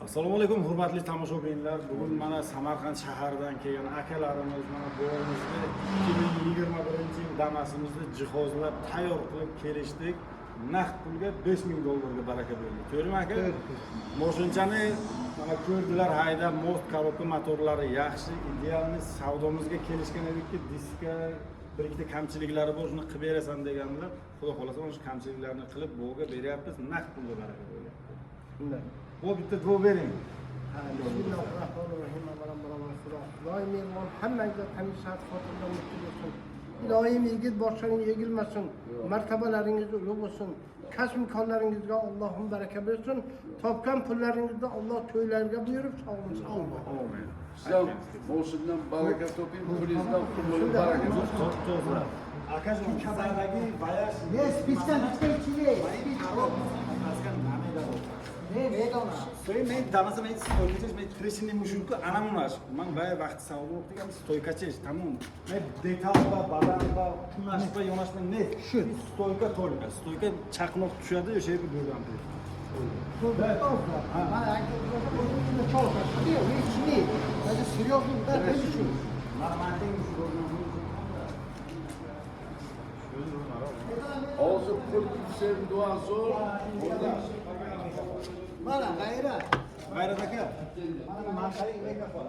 Assalomu alaykum hurmatli tomoshabinlar. Bugun mana Samarqand shaharidan kelgan akalarimiz mana bo'g'imizni 2021-yil damasimizni jihozlab tayyor qilib kelishdik. Naqd pulga $5000 baraka berdi. To'g'rimi aka? Mashinani mana ko'rdilar, haydab most korobka motorlari yaxshi, idealni savdomizga kelishgan edikki, diska bir ikkita kamchiliklari bor, shuni qilib berasan deganlar. Xudo xolasa o'sha kamchiliklarni qilib bo'g'ga beryapmiz, naqd pulga baraka bo'lyapti. Shunday. Bu bitta duo bering. Bismillahirrahmanirrahim. Doim hammangizga tanishlar xotirjam bo'lsin. Iloyim yigit boshlaring egilmasin. Martabalaringiz ulug' bo'lsin. Kasb imkonlaringizga Allohim baraka bersin. Topgan pullaringizni Alloh to'ylarga buyurib sog'liq olsin. Amin. Sizlar boshidan baraka toping, pulingizdan pul bo'lib baraka To'g'ri. Akajon Kazandagi bayash. Yes, piskan ichli. Men damasa men stoykachish, men krishni mushukku anamunash. Men baya vaqt savdo o'qigan stoykachish, tamom. Men detalda, badanda, tunashpa, yonashpa ne? Shu stoyka to'lga. Stoyka chaqnoq tushadi, o'sha yerga bo'lgan. Hozir pul sen duo so'r. Mana g'ayrat. G'ayrat aka. Mana manqalik mikrofon.